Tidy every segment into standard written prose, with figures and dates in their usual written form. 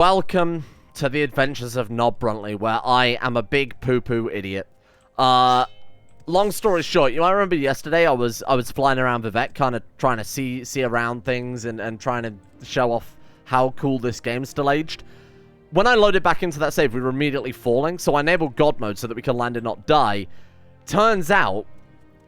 Welcome to the adventures of Nob Bruntley, where I am a big poo-poo idiot. Long story short, you might remember yesterday I was flying around Vivek, kind of trying to see around things and trying to show off how cool this game's still aged. When I loaded back into that save, we were immediately falling, so I enabled God mode so that we can land and not die. Turns out,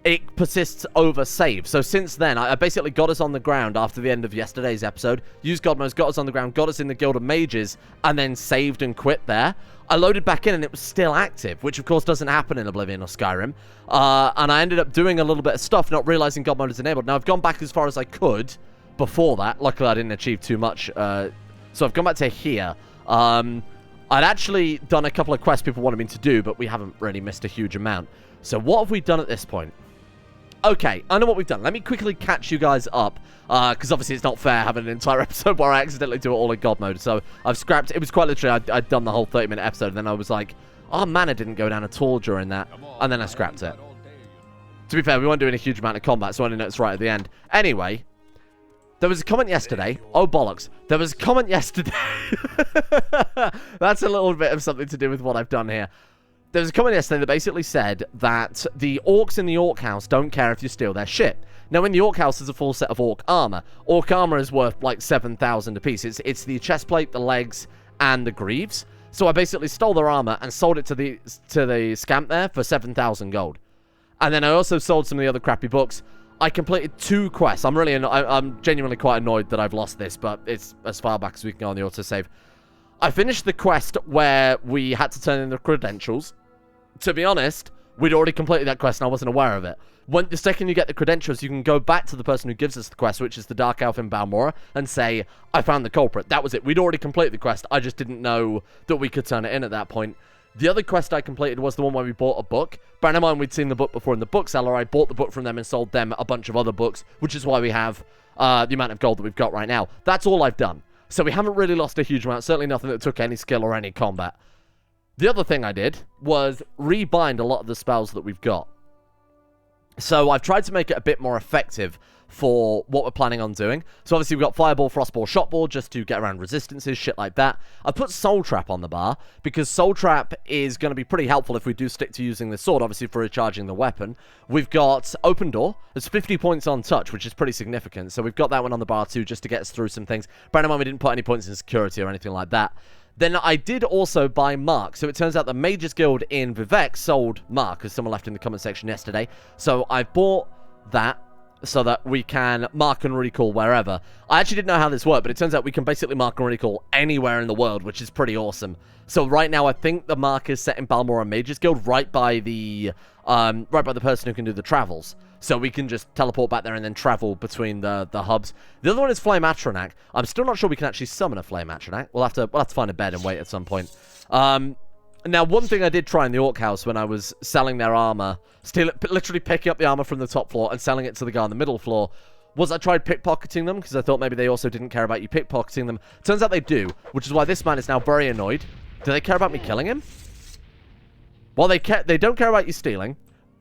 it persists over save. So since then, I basically got us on the ground after the end of yesterday's episode, used God mode, got us on the ground, got us in the Guild of Mages, and then saved and quit there. I loaded back in and it was still active, which of course doesn't happen in Oblivion or Skyrim. And I ended up doing a little bit of stuff, not realizing God mode is enabled. Now I've gone back as far as I could before that. Luckily I didn't achieve too much. So I've gone back to here. I'd actually done a couple of quests people wanted me to do, but we haven't really missed a huge amount. So what have we done at this point? Okay, I know what we've done. Let me quickly catch you guys up, because obviously it's not fair having an entire episode where I accidentally do it all in God mode. So I've scrapped. It was quite literally, I'd done the whole 30-minute episode, and then I was like, oh, mana didn't go down at all during that, and then I scrapped it. To be fair, we weren't doing a huge amount of combat, so I only noticed right at the end. Anyway, there was a comment yesterday. Oh, bollocks. There was a comment yesterday. That's a little bit of something to do with what I've done here. There was a comment yesterday that basically said that the orcs in the orc house don't care if you steal their shit. Now, in the orc house, there's a full set of orc armor. Orc armor is worth like 7,000 apiece. It's the chest plate, the legs, and the greaves. So I basically stole their armor and sold it to the scamp there for 7,000 gold. And then I also sold some of the other crappy books. I completed 2 quests. I'm genuinely quite annoyed that I've lost this, but it's as far back as we can go on the autosave. I finished the quest where we had to turn in the credentials. To be honest, we'd already completed that quest and I wasn't aware of it. The second you get the credentials, you can go back to the person who gives us the quest, which is the Dark Elf in Balmora, and say, I found the culprit. That was it. We'd already completed the quest. I just didn't know that we could turn it in at that point. The other quest I completed was the one where we bought a book. Bear in mind, we'd seen the book before in the bookseller. I bought the book from them and sold them a bunch of other books, which is why we have the amount of gold that we've got right now. That's all I've done. So we haven't really lost a huge amount. Certainly nothing that took any skill or any combat. The other thing I did was rebind a lot of the spells that we've got. So I've tried to make it a bit more effective for what we're planning on doing. So obviously we've got Fireball, Frostball, Shotball just to get around resistances, shit like that. I put Soul Trap on the bar because Soul Trap is going to be pretty helpful if we do stick to using this sword, obviously for recharging the weapon. We've got Open Door. There's 50 points on touch, which is pretty significant. So we've got that one on the bar too, just to get us through some things. Bear in mind we didn't put any points in security or anything like that. Then I did also buy Mark. So it turns out the Mages Guild in Vivek sold Mark, as someone left in the comment section yesterday. So I bought that so that we can mark and recall wherever. I actually didn't know how this worked, but it turns out we can basically mark and recall anywhere in the world, which is pretty awesome. So right now I think the mark is set in Balmora Mages Guild right by the person who can do the travels. So we can just teleport back there and then travel between the hubs. The other one is Flame Atronak. I'm still not sure we can actually summon a Flame Atronak. We'll have to find a bed and wait at some point. Now, one thing I did try in the Orc House when I was selling their armor, literally picking up the armor from the top floor and selling it to the guy on the middle floor, was I tried pickpocketing them, because I thought maybe they also didn't care about you pickpocketing them. Turns out they do, which is why this man is now very annoyed. Do they care about me killing him? Well, they don't care about you stealing.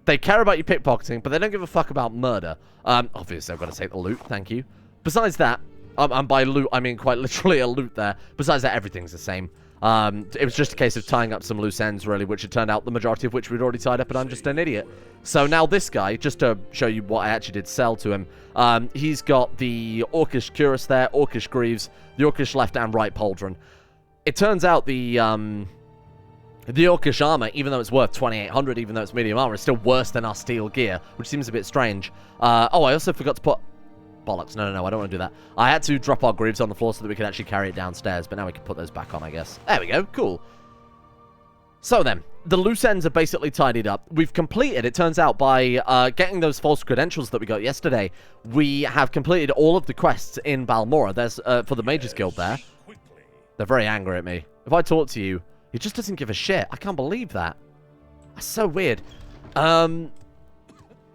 They care about you pickpocketing, but they don't give a fuck about murder. Obviously, I've got to take the loot, thank you. Besides that, and by loot, I mean quite literally a loot there. Besides that, everything's the same. It was just a case of tying up some loose ends, really, which it turned out the majority of which we'd already tied up, and I'm just an idiot. So now this guy, just to show you what I actually did sell to him, he's got the Orcish Cuirass there, Orcish Greaves, the Orcish left and right Pauldron. It turns out the Orcish armor, even though it's worth 2,800, even though it's medium armor, is still worse than our steel gear, which seems a bit strange. Oh, I also forgot to put... Bollocks, no, I don't want to do that. I had to drop our greaves on the floor so that we could actually carry it downstairs, but now we can put those back on, I guess. There we go, cool. So then, the loose ends are basically tidied up. We've completed, it turns out, by getting those false credentials that we got yesterday, we have completed all of the quests in Balmora. There's, for the Mages Guild there. They're very angry at me. If I talk to you, he just doesn't give a shit. I can't believe that. That's so weird.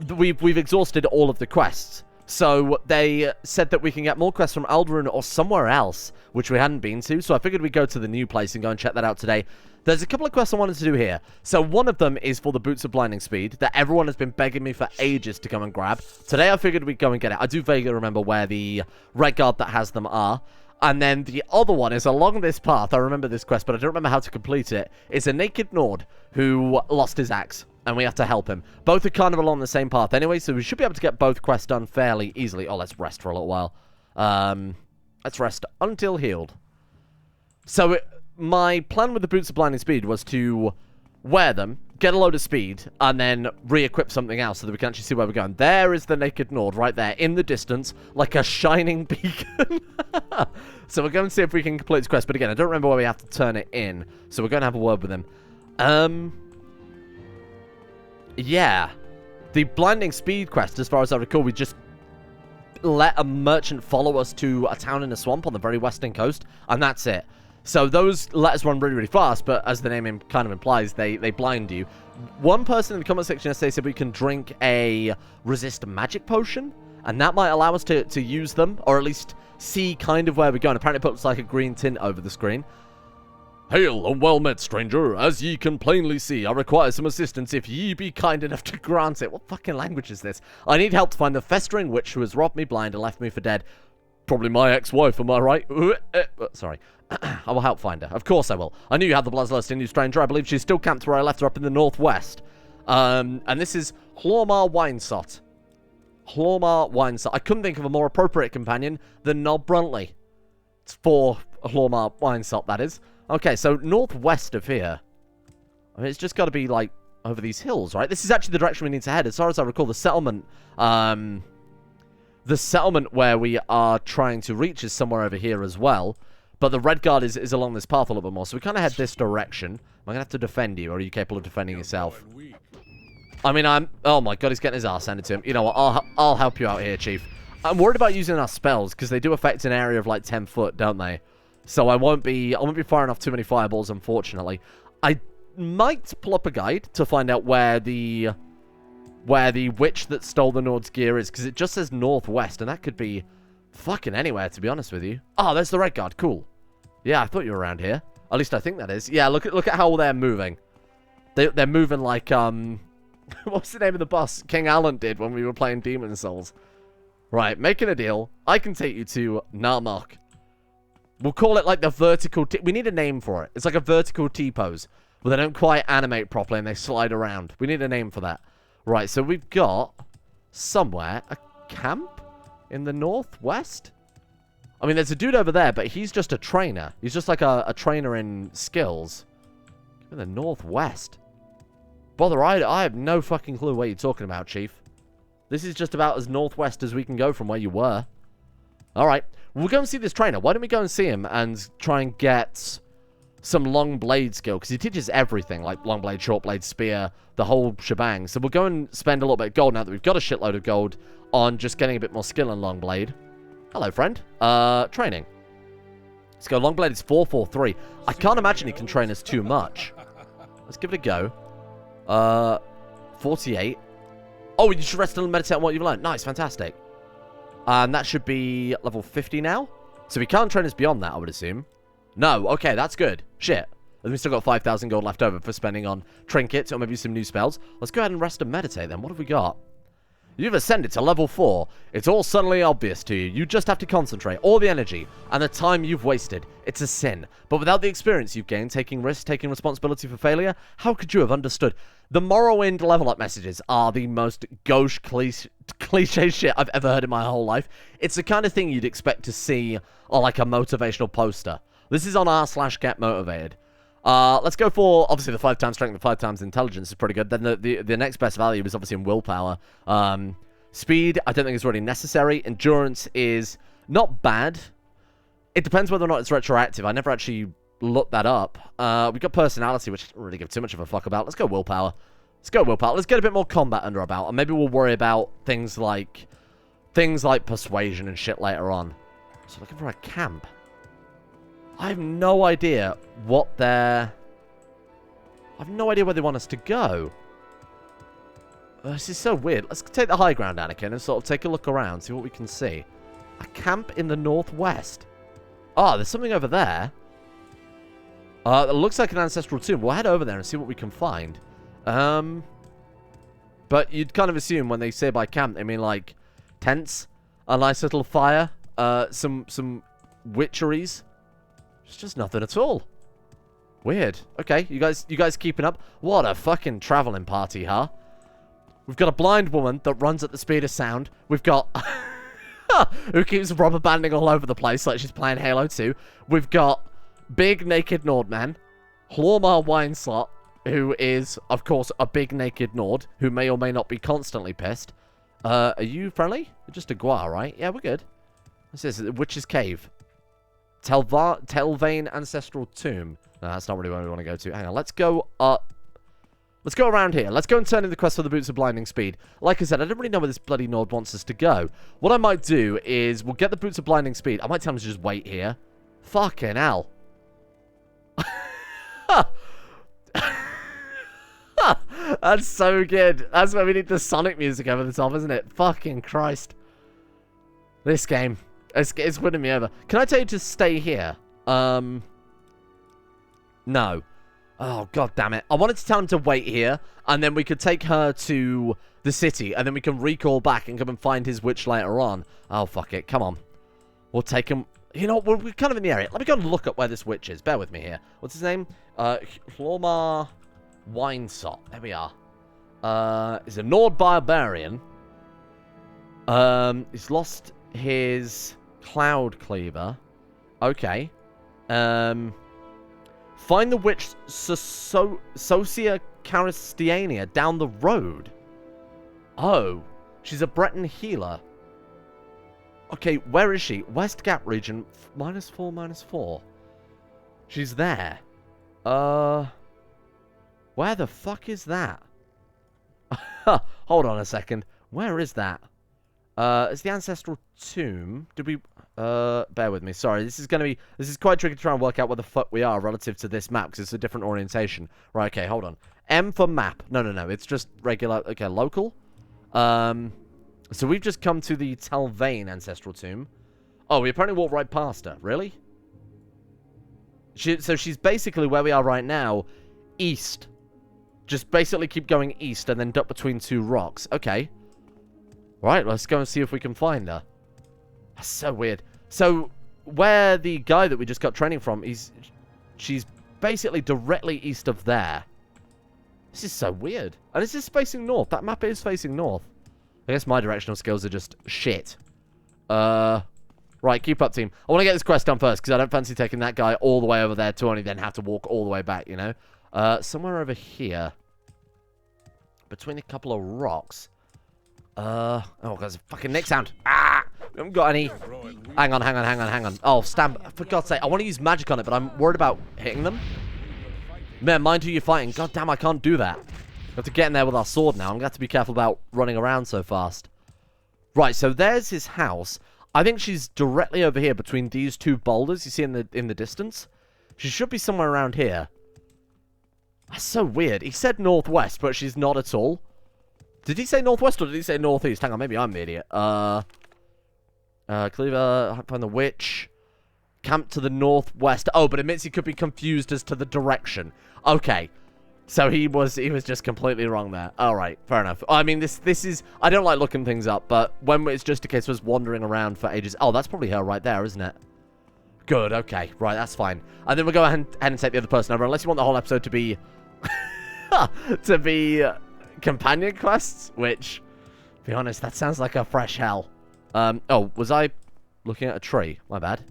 We've exhausted all of the quests. So they said that we can get more quests from Alderaan or somewhere else, which we hadn't been to. So I figured we'd go to the new place and go and check that out today. There's a couple of quests I wanted to do here. So one of them is for the Boots of Blinding Speed that everyone has been begging me for ages to come and grab. Today I figured we'd go and get it. I do vaguely remember where the Red Guard that has them are. And then the other one is along this path. I remember this quest, but I don't remember how to complete it. It's a naked Nord who lost his axe, and we have to help him. Both are kind of along the same path anyway, so we should be able to get both quests done fairly easily. Oh, let's rest for a little while. Let's rest until healed. So my plan with the Boots of Blinding Speed was to wear them, get a load of speed, and then re-equip something else so that we can actually see where we're going. There is the naked Nord right there in the distance, like a shining beacon. So we're going to see if we can complete this quest. But again, I don't remember where we have to turn it in, so we're going to have a word with him. Yeah. The Blinding Speed quest, as far as I recall, we just let a merchant follow us to a town in a swamp on the very western coast, and that's it. So those let us run really, really fast, but as the name kind of implies, they blind you. One person in the comment section yesterday said we can drink a resist magic potion, and that might allow us to use them, or at least see kind of where we're going. Apparently it puts like a green tint over the screen. Hail and well met, stranger. As ye can plainly see, I require some assistance if ye be kind enough to grant it. What fucking language is this? I need help to find the festering witch who has robbed me blind and left me for dead. Probably my ex-wife, am I right? Sorry. I will help find her. Of course I will. I knew you had the bloodlust in you, stranger. I believe she's still camped where I left her up in the northwest. And this is Hlormar Winesot. Hlormar Winesot. I couldn't think of a more appropriate companion than Nob Bruntley. It's for Hlormar Winesot, that is. Okay, so northwest of here. I mean, it's just got to be, like, over these hills, right? This is actually the direction we need to head. As far as I recall, the settlement where we are trying to reach is somewhere over here as well. But the red guard is along this path a little bit more. So we kind of head this direction. Am I going to have to defend you, or are you capable of defending yourself? I mean, oh my god, he's getting his ass handed to him. You know what, I'll help you out here, Chief. I'm worried about using our spells, because they do affect an area of like 10 foot, don't they? So I won't be firing off too many fireballs, unfortunately. I might pull up a guide to find out where the witch that stole the Nord's gear is, because it just says northwest, and that could be fucking anywhere, to be honest with you. Oh, there's the red guard. Cool. Yeah, I thought you were around here. At least I think that is. Yeah, look at how they're moving. They're moving like what's the name of the boss King Allen did when we were playing Demon Souls? Right, making a deal. I can take you to Narmok. We'll call it like the vertical T. We need a name for it. It's like a vertical T-pose, where they don't quite animate properly and they slide around. We need a name for that. Right, so we've got somewhere a camp in the northwest. I mean, there's a dude over there, but he's just a trainer. He's just like a trainer in skills. In the northwest. Bother, I have no fucking clue what you're talking about, Chief. This is just about as northwest as we can go from where you were. Alright, we'll go and see this trainer. Why don't we go and see him and try and get some long blade skill? Because he teaches everything, like long blade, short blade, spear, the whole shebang. So we'll go and spend a little bit of gold now that we've got a shitload of gold on just getting a bit more skill in long blade. Hello, friend. Training. Let's go. Long blade is 443. I can't imagine he can train us too much. Let's give it a go. 48. Oh, you should rest and meditate on what you've learned. Nice, fantastic. And that should be level 50 now. So we can't train us beyond that, I would assume. No, okay, that's good. Shit. And we still got 5,000 gold left over for spending on trinkets or maybe some new spells. Let's go ahead and rest and meditate then. What have we got? You've ascended to level 4. It's all suddenly obvious to you. You just have to concentrate. All the energy and the time you've wasted. It's a sin. But without the experience you've gained, taking risks, taking responsibility for failure, how could you have understood? The Morrowind level up messages are the most gauche cliche shit I've ever heard in my whole life. It's the kind of thing you'd expect to see on like a motivational poster. This is on r/getmotivated. Let's go for, obviously, the 5 times strength and 5 times intelligence is pretty good. Then the next best value is obviously in willpower. Speed, I don't think is really necessary. Endurance is not bad. It depends whether or not it's retroactive. I never actually looked that up. We've got personality, which I don't really give too much of a fuck about. Let's go willpower. Let's go willpower. Let's get a bit more combat under our belt. And maybe we'll worry about things like persuasion and shit later on. So looking for a camp. I have no idea what they're... I have no idea where they want us to go. This is so weird. Let's take the high ground, Anakin, and sort of take a look around, see what we can see. A camp in the northwest. Oh, there's something over there. It looks like an ancestral tomb. We'll head over there and see what we can find. But you'd kind of assume when they say by camp, they mean like tents, a nice little fire, some witcheries. There's just nothing at all. Weird. Okay, you guys keeping up? What a fucking traveling party, huh? We've got a blind woman that runs at the speed of sound. We've got... who keeps rubber banding all over the place like she's playing Halo 2. We've got big naked Nordman. Hlormar Wineslot, who is, of course, a big naked Nord, who may or may not be constantly pissed. Are you friendly? Just a Gua, right? Yeah, we're good. What's this? Witch's Cave. Telvain Ancestral Tomb. No, that's not really where we want to go to. Hang on, let's go up. Let's go around here. Let's go and turn in the quest for the Boots of Blinding Speed. Like I said, I don't really know where this bloody Nord wants us to go. What I might do is, we'll get the Boots of Blinding Speed. I might tell him to just wait here. Fucking hell. That's so good. That's why we need the Sonic music over the top, isn't it? Fucking Christ. This game. It's winning me over. Can I tell you to stay here? No. Oh, god damn it. I wanted to tell him to wait here, and then we could take her to the city, and then we can recall back and come and find his witch later on. Oh, fuck it. Come on. We'll take him. You know, we're kind of in the area. Let me go and look up where this witch is. Bear with me here. What's his name? Hlormar Winesot. There we are. He's a Nord barbarian. He's lost his Cloud Cleaver. Okay. Find the witch Socia Caristiania down the road. Oh. She's a Breton healer. Okay, where is she? West Gap region. -4, -4. She's there. Where the fuck is that? Hold on a second. Where is that? It's the Ancestral Tomb. Did we... bear with me. Sorry, this is quite tricky to try and work out where the fuck we are relative to this map, because it's a different orientation. Right, okay, hold on. M for map. No, it's just regular... Okay, local. So we've just come to the Telvain Ancestral Tomb. Oh, we apparently walked right past her. Really? So she's basically where we are right now. East. Just basically keep going east and then duck between two rocks. Okay. Right, let's go and see if we can find her. That's so weird. So, where the guy that we just got training from, she's basically directly east of there. This is so weird. And this is facing north. That map is facing north. I guess my directional skills are just shit. Right, keep up, team. I want to get this quest done first, because I don't fancy taking that guy all the way over there to only then have to walk all the way back, you know? Somewhere over here. Between a couple of rocks. Oh, there's a fucking Nick sound. Ah! We haven't got any. Hang on. Oh, stand. For God's sake, I want to use magic on it, but I'm worried about hitting them. Man, mind who you're fighting. God damn, I can't do that. We have to get in there with our sword now. I'm going to have to be careful about running around so fast. Right, so there's his house. I think she's directly over here between these two boulders you see in the distance. She should be somewhere around here. That's so weird. He said northwest, but she's not at all. Did he say northwest or did he say northeast? Hang on, maybe I'm the idiot. Cleaver, find the witch. Camp to the northwest. Oh, but admits he could be confused as to the direction. Okay. So he was just completely wrong there. Alright, fair enough. I mean, this is... I don't like looking things up, but when it's just a case of us wandering around for ages... Oh, that's probably her right there, isn't it? Good, okay. Right, that's fine. And then we'll go ahead and take the other person over, unless you want the whole episode to be... to be... companion quests, which, to be honest, that sounds like a fresh hell. Oh, was I looking at a tree? My bad.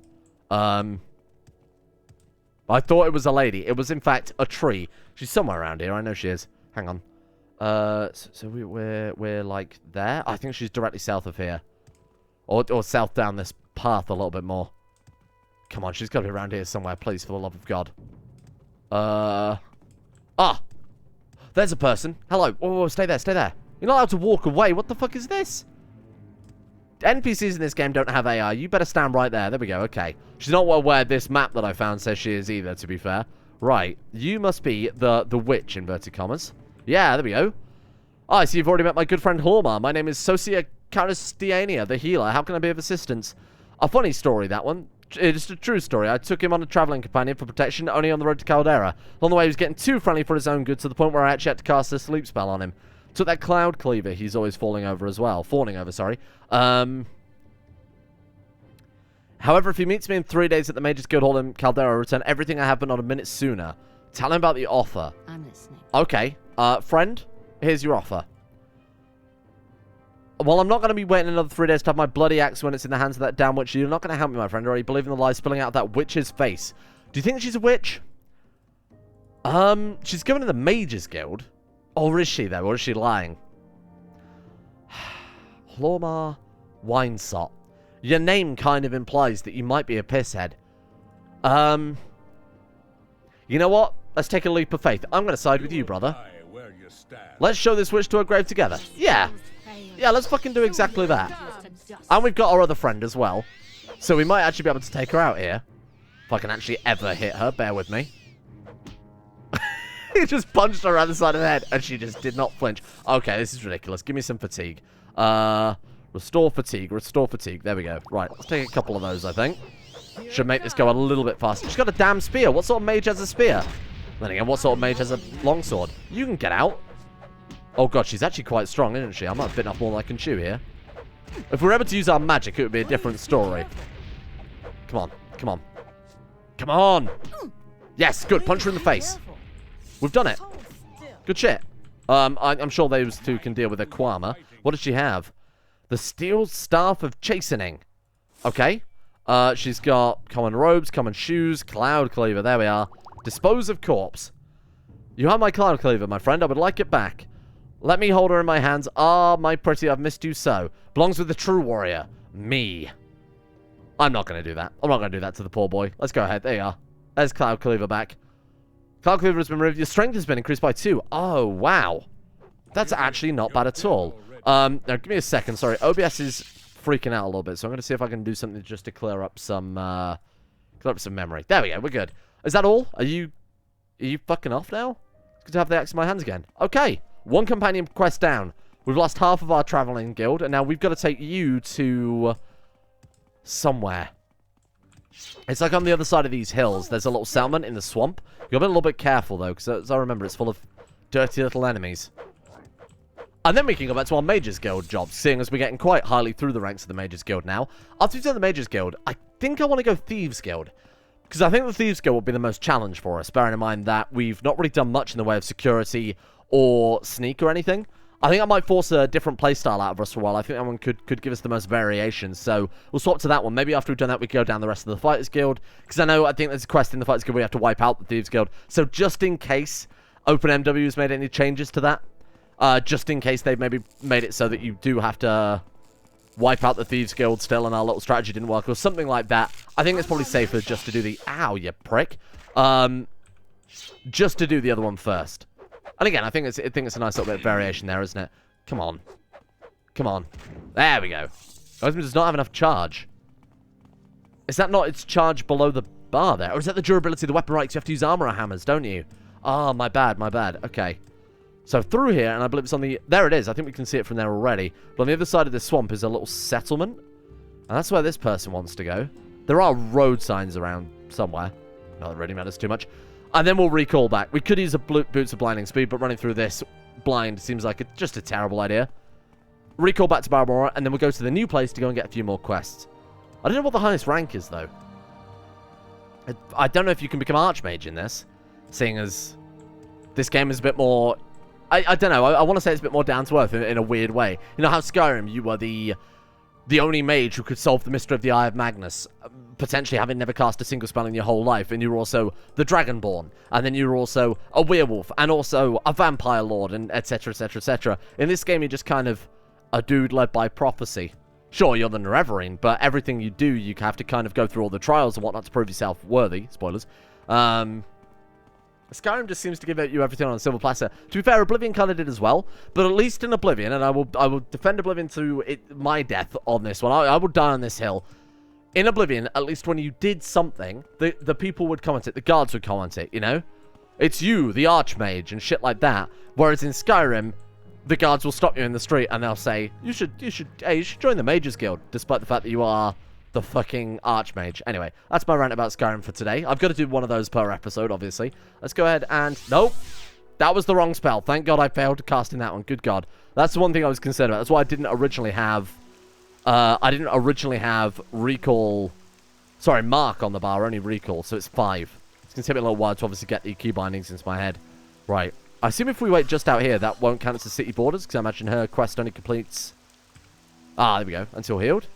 I thought it was a lady. It was, in fact, a tree. She's somewhere around here. I know she is. Hang on. So we're like there. I think she's directly south of here. Or south down this path a little bit more. Come on, she's got to be around here somewhere, please, for the love of God. Ah! There's a person. Hello. Whoa, stay there, stay there. You're not allowed to walk away. What the fuck is this? NPCs in this game don't have AI. You better stand right there. There we go. Okay. She's not where this map that I found says she is either, to be fair. Right. You must be the witch, inverted commas. Yeah, there we go. Oh, I see you've already met my good friend Hlormar. My name is Socia Caristiania, the healer. How can I be of assistance? A funny story, that one. It's a true story. I took him on a traveling companion for protection, only on the road to Caldera. Along the way, he was getting too friendly for his own good, to the point where I actually had to cast a sleep spell on him. Took that Cloud Cleaver he's always fawning over as well. Fawning over, sorry. How However, if he meets me in 3 days at the Mages Guild Hall in Caldera, I'll return everything I have, but not a minute sooner. Tell him about the offer. I'm listening. Okay. Friend, here's your offer. Well, I'm not going to be waiting another 3 days to have my bloody axe when it's in the hands of that damn witch. You're not going to help me, my friend, or you believe in the lies spilling out of that witch's face. Do you think she's a witch? She's going to the Mages Guild. Or is she, though? Or is she lying? Hlormar Winesot. Your name kind of implies that you might be a pisshead. You know what? Let's take a leap of faith. I'm going to side with you, brother. Let's show this witch to her grave together. Yeah. Yeah, let's fucking do exactly that. And we've got our other friend as well. So we might actually be able to take her out here. If I can actually ever hit her, bear with me. He just punched her around the side of the head, and she just did not flinch. Okay, this is ridiculous. Give me some fatigue. Restore fatigue, restore fatigue. There we go. Right, let's take a couple of those, I think. Should make this go a little bit faster. She's got a damn spear. What sort of mage has a spear? Then again, what sort of mage has a longsword? You can get out. Oh god, she's actually quite strong, isn't she? I might have bitten off more than I can chew here. If we're able to use our magic, it would be a different story. Come on, come on. Come on! Yes, good. Punch her in the face. We've done it. Good shit. I'm sure those two can deal with a Kwama. What does she have? The Steel Staff of Chastening. Okay. She's got common robes, common shoes, Cloud Cleaver. There we are. Dispose of corpse. You have my Cloud Cleaver, my friend. I would like it back. Let me hold her in my hands. Ah, my pretty, I've missed you so. Belongs with the true warrior. Me. I'm not going to do that. I'm not going to do that to the poor boy. Let's go ahead. There you are. There's Cloud Cleaver back. Cloud Cleaver has been removed. Your strength has been increased by 2. Oh, wow. That's actually not bad at all. Now, give me a second. Sorry, OBS is freaking out a little bit, so I'm going to see if I can do something just to clear up some memory. There we go. We're good. Is that all? Are you fucking off now? It's good to have the axe in my hands again. Okay. 1 companion quest down. We've lost half of our traveling guild, and now we've got to take you to somewhere. It's like on the other side of these hills. There's a little settlement in the swamp. You've got to be a little bit careful, though, because as I remember, it's full of dirty little enemies. And then we can go back to our Mages Guild jobs, seeing as we're getting quite highly through the ranks of the Mages Guild now. After we've done the Mages Guild, I think I want to go Thieves Guild. Because I think the Thieves Guild will be the most challenge for us, bearing in mind that we've not really done much in the way of security or sneak or anything. I think I might force a different playstyle out of us for a while. I think that one could give us the most variation. So we'll swap to that one. Maybe after we've done that, we can go down the rest of the Fighters Guild. Because I think there's a quest in the Fighters Guild where we have to wipe out the Thieves Guild. So just in case OpenMW has made any changes to that, just in case they've maybe made it so that you do have to wipe out the Thieves Guild still and our little strategy didn't work or something like that, I think it's probably safer just to do the... Ow, you prick. Just to do the other one first. And again, I think it's a nice little bit of variation there, isn't it? Come on. Come on. There we go. Osmond does not have enough charge. Is that not its charge below the bar there? Or is that the durability of the weapon? Right, 'cause you have to use armor or hammers, don't you? Ah, my bad, my bad. Okay. So through here, and I believe it's on the... There it is. I think we can see it from there already. But on the other side of this swamp is a little settlement. And that's where this person wants to go. There are road signs around somewhere. Not that it really matters too much. And then we'll recall back. We could use a Boots of Blinding Speed, but running through this blind seems like just a terrible idea. Recall back to Barbarora, and then we'll go to the new place to go and get a few more quests. I don't know what the highest rank is, though. I don't know if you can become Archmage in this, seeing as this game is a bit more... I don't know. I want to say it's a bit more down to earth in a weird way. You know how Skyrim, you were the only mage who could solve the mystery of the Eye of Magnus, potentially having never cast a single spell in your whole life, and you were also the Dragonborn, and then you were also a werewolf, and also a vampire lord, and etc, etc, etc. In this game, you're just kind of a dude led by prophecy. Sure, you're the Nerevarine, but everything you do, you have to kind of go through all the trials and whatnot to prove yourself worthy. Spoilers. Skyrim just seems to give you everything on a silver platter. To be fair, Oblivion kind of did as well, but at least in Oblivion, and I will defend Oblivion to my death on this one. I will die on this hill. In Oblivion, at least when you did something, the people would comment it, the guards would comment it, you know? It's you, the Archmage, and shit like that. Whereas in Skyrim, the guards will stop you in the street and they'll say, you should join the Mages Guild, despite the fact that you are the fucking Archmage. Anyway, that's my rant about Skyrim for today. I've got to do one of those per episode, obviously. Let's go ahead and... Nope. That was the wrong spell. Thank God I failed casting that one. Good God. That's the one thing I was concerned about. That's why I didn't originally have... recall Sorry, mark on the bar, only recall, so it's 5. It's going to take me a little while to obviously get the key bindings into my head. Right. I assume if we wait just out here, that won't count as the city borders, because I imagine her quest only completes... Ah, there we go. Until healed.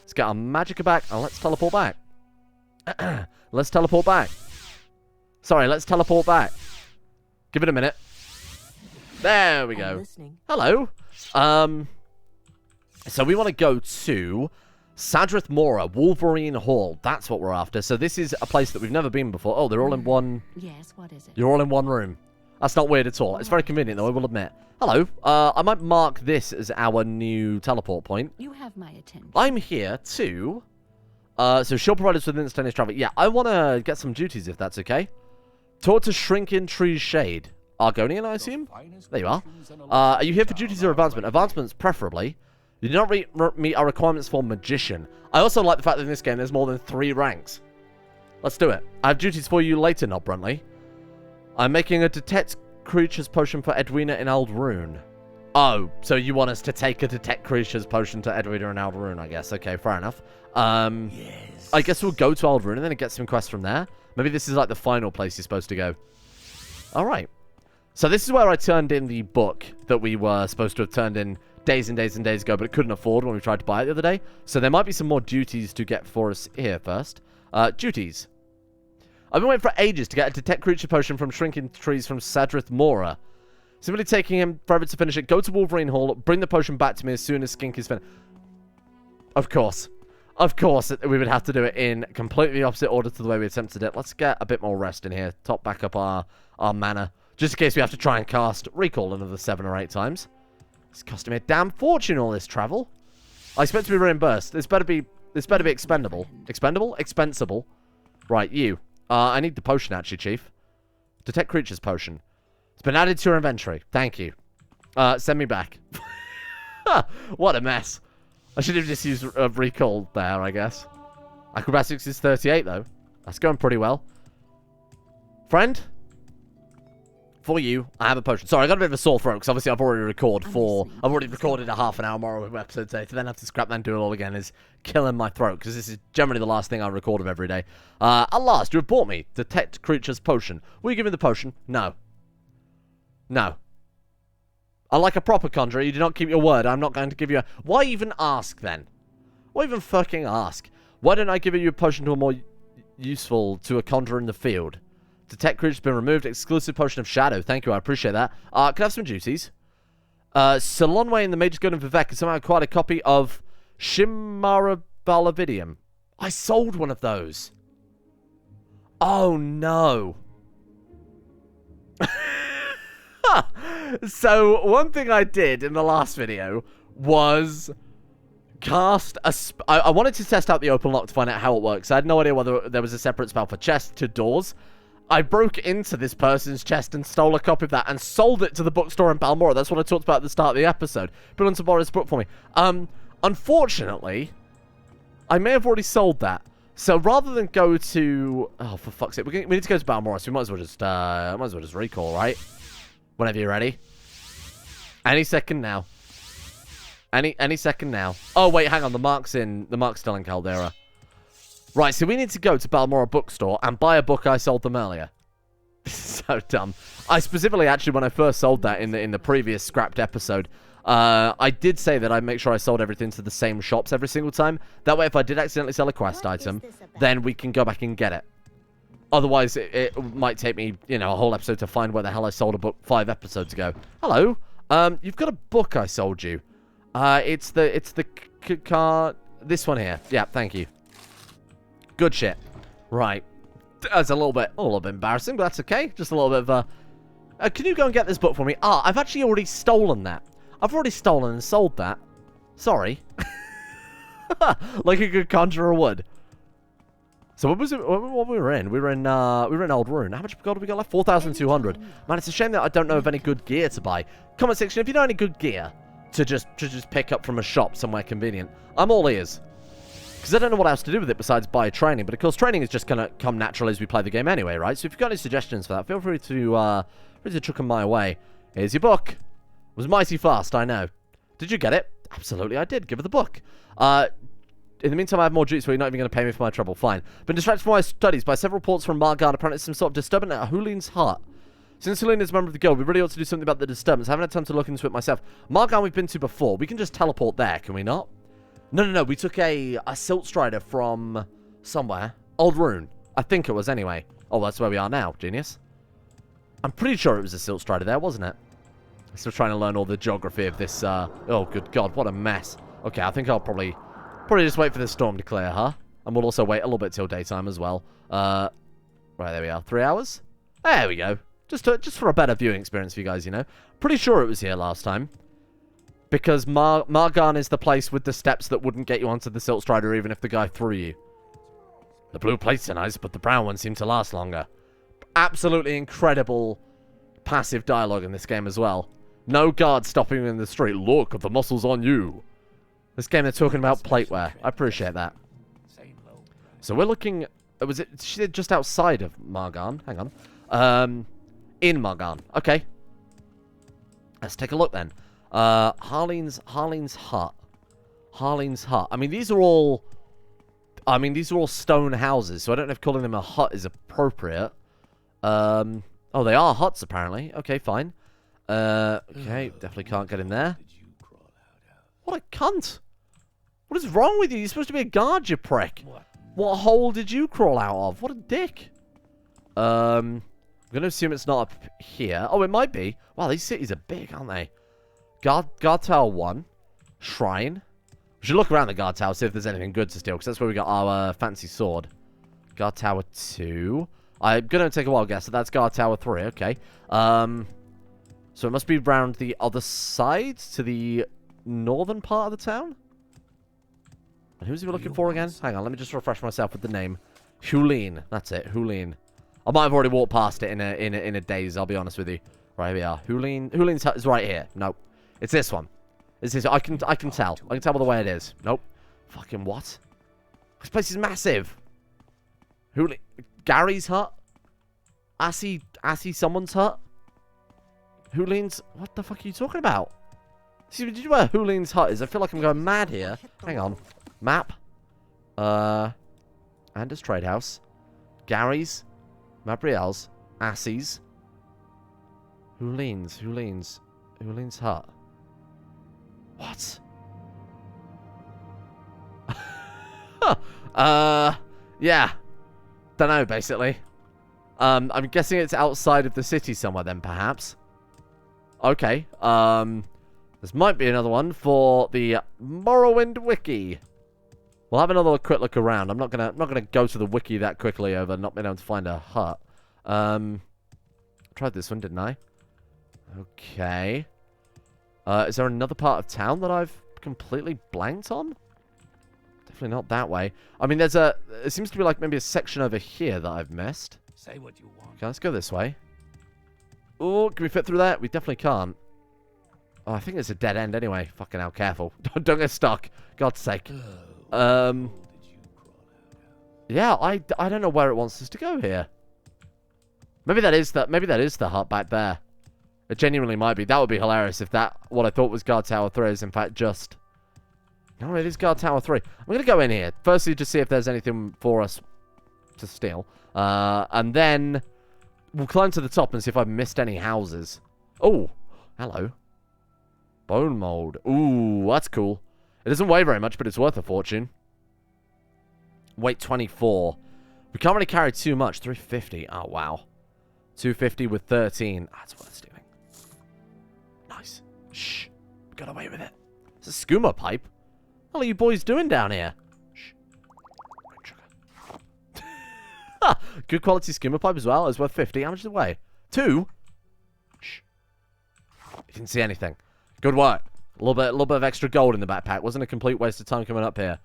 Let's get our magicka back, and let's teleport back. Let's teleport back. Sorry, let's teleport back. Give it a minute. There we go. Hello. So we want to go to Sadrith Mora, Wolverine Hall. That's what we're after. So this is a place that we've never been before. Oh, they're all in one... Yes, what is it? You're all in one room. That's not weird at all. It's very convenient, though, I will admit. Hello. I might mark this as our new teleport point. You have my attention. I'm here to... so she'll provide us with instantaneous traffic. Yeah, I want to get some duties, if that's okay. Talk to Shrinking Tree's Shade. Argonian, I assume? There you are. Are you here for duties or advancement? Advancements, preferably. You do not meet our requirements for Magician. I also like the fact that in this game there's more than 3 ranks. Let's do it. I have duties for you later, not Bruntley. I'm making a Detect Creatures Potion for Edwina in Aldrune. Oh, so you want us to take a Detect Creatures Potion to Edwina in Aldrune, I guess. Okay, fair enough. Yes. I guess we'll go to Aldrune and then get some quests from there. Maybe this is like the final place you're supposed to go. Alright. So this is where I turned in the book that we were supposed to have turned in days and days and days ago, but couldn't afford when we tried to buy it the other day. So there might be some more duties to get for us here first. Duties. I've been waiting for ages to get a Detect Creature Potion from Shrinking Trees from Sadrith Mora. Simply taking him forever to finish it. Go to Wolverine Hall. Bring the potion back to me as soon as Skink is finished. Of course. Of course, we would have to do it in completely opposite order to the way we attempted it. Let's get a bit more rest in here. Top back up our mana. Just in case we have to try and cast Recall another 7 or 8 times. It's costing me a damn fortune, all this travel. I expect to be reimbursed. This better be expendable. Expendable? Expensible. Right, you. I need the potion, actually, Chief. Detect Creatures Potion. It's been added to your inventory. Thank you. Send me back. What a mess. I should have just used Recall there, I guess. Acrobatics is 38, though. That's going pretty well. Friend? For you, I have a potion. Sorry, I got a bit of a sore throat, because obviously I've already recorded a half-an-hour Morrowind episode today. To then have to scrap that and do it all again is killing my throat, because this is generally the last thing I record of every day. At last, you have bought me Detect Creatures Potion. Will you give me the potion? No. No. Unlike a proper conjurer, you do not keep your word. I'm not going to give you a... Why even ask, then? Why even fucking ask? Why don't I give you a potion to a more useful to a conjurer in the field? Detect creatures been removed. Exclusive potion of shadow. Thank you, I appreciate that. Can I have some duties? Salonway in the Mage's Garden of Vivek has somehow acquired a copy of Shimmarabalavidium. I sold one of those. Oh, no. So, one thing I did in the last video was cast a... I wanted to test out the open lock to find out how it works. I had no idea whether there was a separate spell for chests to doors. I broke into this person's chest and stole a copy of that and sold it to the bookstore in Balmora. That's what I talked about at the start of the episode. Put on to borrow this book for me. Unfortunately, I may have already sold that. So rather than go to... Oh, for fuck's sake. We need to go to Balmora, so we might as well just recall, right? Whenever you're ready. Any second now. Any second now. Oh, wait, hang on. The mark's still in Caldera. Right, so we need to go to Balmora Bookstore and buy a book I sold them earlier. So dumb. I specifically, actually, when I first sold that in the previous scrapped episode, I did say that I'd make sure I sold everything to the same shops every single time. That way, if I did accidentally sell a quest item, then we can go back and get it. Otherwise, it might take me, a whole episode to find where the hell I sold a book 5 episodes ago. Hello. You've got a book I sold you. It's the card. This one here. Yeah, thank you. Good shit. Right. That's a little bit embarrassing, but that's okay. Just a little bit of a... can you go and get this book for me? Ah, I've actually already stolen that. I've already stolen and sold that. Sorry. Like a good conjurer would. So what was it? What we were in? We were in Aldrune. How much gold have we got left? 4,200. Man, it's a shame that I don't know of any good gear to buy. Comment section if you know any good gear to just pick up from a shop somewhere convenient. I'm all ears. Because I don't know what else to do with it besides buy training. But of course, training is just going to come naturally as we play the game anyway, right? So if you've got any suggestions for that, feel free to chuck them my way. Here's your book. It was mighty fast, I know. Did you get it? Absolutely, I did. Give her the book. In the meantime, I have more duties where you're not even going to pay me for my trouble. Fine. Been distracted from my studies by several reports from Margard. Apparently some sort of disturbance at Hulin's hut. Since Hulin is a member of the guild, we really ought to do something about the disturbance. I haven't had time to look into it myself. Margard we've been to before. We can just teleport there, can we not? No. We took a Silt Strider from somewhere. Old Rune. I think it was anyway. Oh, that's where we are now. Genius. I'm pretty sure it was a Silt Strider there, wasn't it? I'm still trying to learn all the geography of this. Oh, good God. What a mess. Okay, I think I'll probably just wait for this storm to clear, huh? And we'll also wait a little bit till daytime as well. Right, there we are. 3 hours? There we go. Just for a better viewing experience for you guys, you know. Pretty sure it was here last time. Because Margan is the place with the steps that wouldn't get you onto the Silt Strider even if the guy threw you. The blue plates are nice, but the brown ones seem to last longer. Absolutely incredible passive dialogue in this game as well. No guard stopping you in the street. Look, the muscles on you. This game they're talking about plateware. I appreciate that. So we're looking... Was it just outside of Margan? Hang on. In Margan. Okay. Let's take a look then. Harleen's hut. Harleen's hut. I mean, these are all stone houses, so I don't know if calling them a hut is appropriate. Oh, they are huts, apparently. Okay, fine. Okay, definitely can't get in there. What a cunt. What is wrong with you? You're supposed to be a guard, you prick. What hole did you crawl out of? What a dick. I'm going to assume it's not up here. Oh, it might be. Wow, these cities are big, aren't they? Guard Tower 1. Shrine. We should look around the Guard Tower, see if there's anything good to steal, because that's where we got our fancy sword. Guard Tower 2. I'm going to take a wild guess, so that's Guard Tower 3. Okay. So it must be round the other side, to the northern part of the town? And who's we looking for again? Hang on, let me just refresh myself with the name. Hulin. That's it, Hulin. I might have already walked past it in a daze, I'll be honest with you. Right, here we are. Hulin's hut is right here. Nope. It's this one. It's this. I can tell. I can tell by the way it is. Nope. Fucking what? This place is massive. Gary's hut? Assy someone's hut? Hulin's... What the fuck are you talking about? See, did you know where Hulin's hut is? I feel like I'm going mad here. Hang on. Map. Anders Trade House. Gary's. Mabrielle's. Assy's. Hulin's hut. What? Yeah. Don't know, basically. I'm guessing it's outside of the city somewhere then, perhaps. Okay. This might be another one for the Morrowind wiki. We'll have another quick look around. I'm not gonna go to the wiki that quickly over not being able to find a hut. Tried this one, didn't I? Okay. Is there another part of town that I've completely blanked on? Definitely not that way. I mean, it seems to be like maybe a section over here that I've missed. Say what you want. Okay, let's go this way. Oh, can we fit through that? We definitely can't. Oh, I think it's a dead end anyway. Fucking hell, careful. Don't get stuck. God's sake. Yeah, I don't know where it wants us to go here. Maybe that is the hut back there. It genuinely might be. That would be hilarious if that, what I thought was Guard Tower 3 is in fact just... No, it is Guard Tower 3. I'm going to go in here. Firstly, to see if there's anything for us to steal. And then we'll climb to the top and see if I've missed any houses. Oh, hello. Bone mold. Ooh, that's cool. It doesn't weigh very much, but it's worth a fortune. Weight 24. We can't really carry too much. 350. Oh, wow. 250 with 13. That's worth stealing. Nice. Shh. We got away with it. It's a skooma pipe. What are you boys doing down here? Shh. Good quality skooma pipe as well. It's worth 50. How much does it weigh? 2? Shh. You didn't see anything. Good work. A little bit of extra gold in the backpack. Wasn't a complete waste of time coming up here.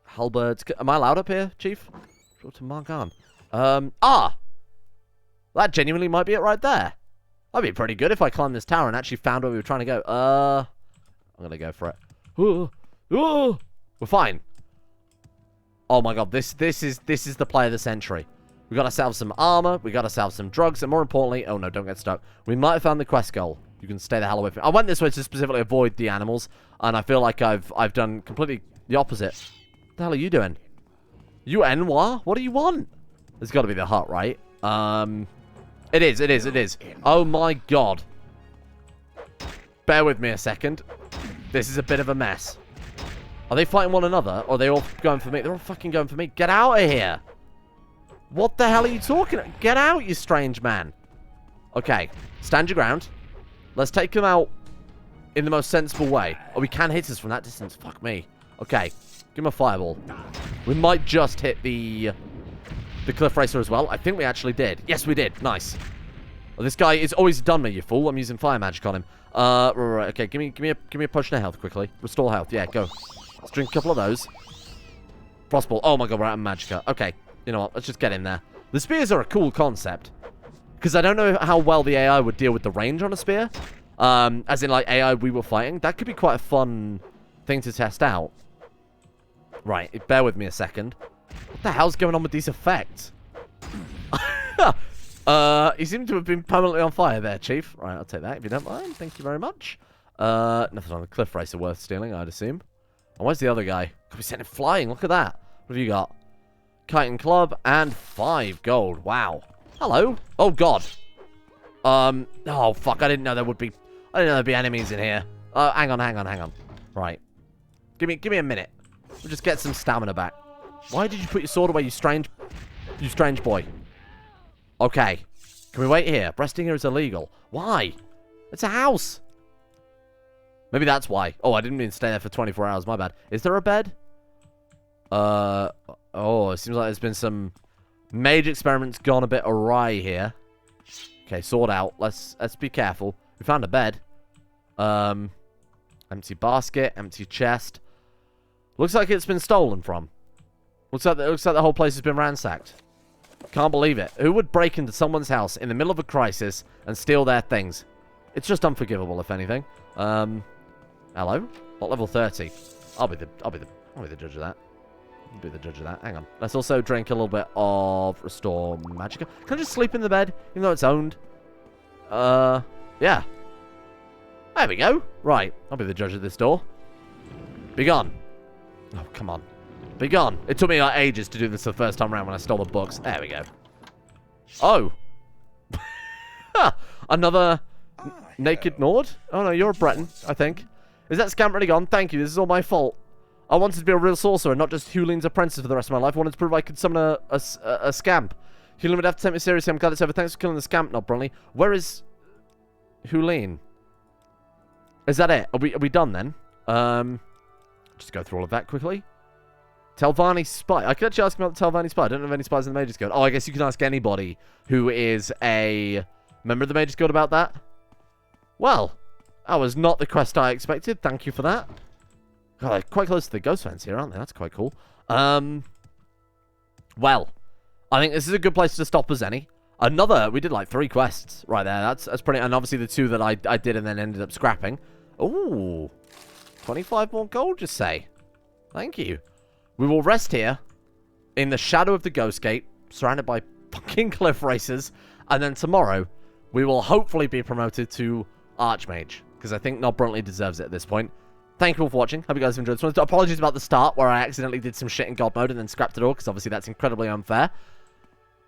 Halberds. Am I allowed up here, Chief? Go to Margan. That genuinely might be it right there. That'd be pretty good if I climbed this tower and actually found where we were trying to go. I'm gonna go for it. We're fine. Oh my god, this is the play of the century. We got ourselves some armor, we got ourselves some drugs, and more importantly, oh no, don't get stuck. We might have found the quest goal. You can stay the hell away from it. I went this way to specifically avoid the animals, and I feel like I've done completely the opposite. the hell are you doing? You Enwa? What do you want? There's got to be the hut, right? It is. Oh my god. Bear with me a second. This is a bit of a mess. Are they fighting one another? Or are they all going for me? They're all fucking going for me. Get out of here. What the hell are you talking about? Get out, you strange man. Okay. Stand your ground. Let's take him out in the most sensible way. Oh, we can hit us from that distance. Fuck me. Okay. Give him a fireball. We might just hit the cliff racer as well. I think we actually did. Yes, we did. Nice. Well, this guy is always done me, you fool. I'm using fire magic on him. Right. Okay, give me a potion of health quickly. Restore health. Yeah, go. Let's drink a couple of those. Frostball. Oh my god, we're out of magicka. Okay, you know what? Let's just get in there. The spears are a cool concept. Because I don't know how well the AI would deal with the range on a spear. As in, like, AI we were fighting. That could be quite a fun thing to test out. Right, bear with me a second. What the hell's going on with these effects? You seem to have been permanently on fire there, Chief. Right, I'll take that if you don't mind. Thank you very much. Nothing on the cliff racer worth stealing, I'd assume. And where's the other guy? Could be sent him flying. Look at that. What have you got? Chitin club and 5 gold. Wow. Hello. Oh, God. Oh, fuck. I didn't know there'd be enemies in here. Hang on. Right. Give me a minute. We'll just get some stamina back. Why did you put your sword away, you strange boy? Okay. Can we wait here? Resting here is illegal. Why? It's a house. Maybe that's why. Oh, I didn't mean to stay there for 24 hours. My bad. Is there a bed? Oh, it seems like there's been some major experiments gone a bit awry here. Okay, sword out. Let's be careful. We found a bed. Empty basket, empty chest. Looks like it's been stolen from. Looks like the whole place has been ransacked. Can't believe it. Who would break into someone's house in the middle of a crisis and steal their things? It's just unforgivable, if anything. Hello? Not level 30. I'll be the judge of that. I'll be the judge of that. Hang on. Let's also drink a little bit of Restore Magicka. Can I just sleep in the bed, even though it's owned? Yeah. There we go. Right. I'll be the judge of this door. Be gone. Oh, come on. Be gone. It took me like ages to do this the first time around when I stole the books. There we go. Oh. Another naked Nord? Oh, no, you're a Breton, I think. Is that scamp really gone? Thank you. This is all my fault. I wanted to be a real sorcerer, not just Hulin's apprentice for the rest of my life. I wanted to prove I could summon a scamp. Hulin would have to take me seriously. I'm glad it's over. Thanks for killing the scamp, not Brunley. Where is Hulin? Is that it? Are we done then? Just go through all of that quickly. Telvanni spy. I could actually ask about the Telvanni spy. I don't know of any spies in the Mages Guild. Oh, I guess you can ask anybody who is a member of the Mages Guild about that. Well, that was not the quest I expected. Thank you for that. God, they're quite close to the ghost fence here, aren't they? That's quite cool. Well, I think this is a good place to stop as any. We did like 3 quests right there. That's pretty, and obviously the 2 that I did and then ended up scrapping. Ooh, 25 more gold, just say. Thank you. We will rest here in the shadow of the Ghost Gate, surrounded by fucking cliff racers, and then tomorrow we will hopefully be promoted to Archmage, because I think Nob Bruntley deserves it at this point. Thank you all for watching. Hope you guys enjoyed this one. Apologies about the start, where I accidentally did some shit in God mode and then scrapped it all, because obviously that's incredibly unfair.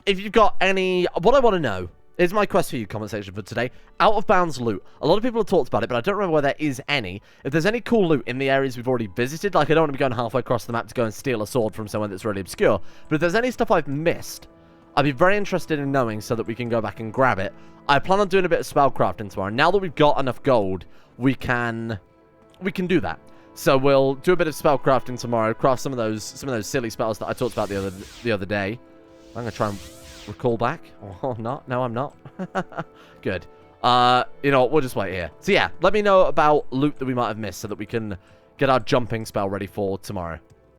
If you've got any... What I want to know is my quest for you, comment section for today. Out of bounds loot. A lot of people have talked about it, but I don't remember where there is any. If there's any cool loot in the areas we've already visited, like I don't want to be going halfway across the map to go and steal a sword from someone that's really obscure, but if there's any stuff I've missed, I'd be very interested in knowing so that we can go back and grab it. I plan on doing a bit of spellcrafting tomorrow. Now that we've got enough gold, we can do that. So we'll do a bit of spellcrafting tomorrow, craft some of those silly spells that I talked about the other day. I'm going to try and recall back. Or not. No, I'm not. Good. You know what? We'll just wait here. So yeah, let me know about loot that we might have missed so that we can get our jumping spell ready for tomorrow.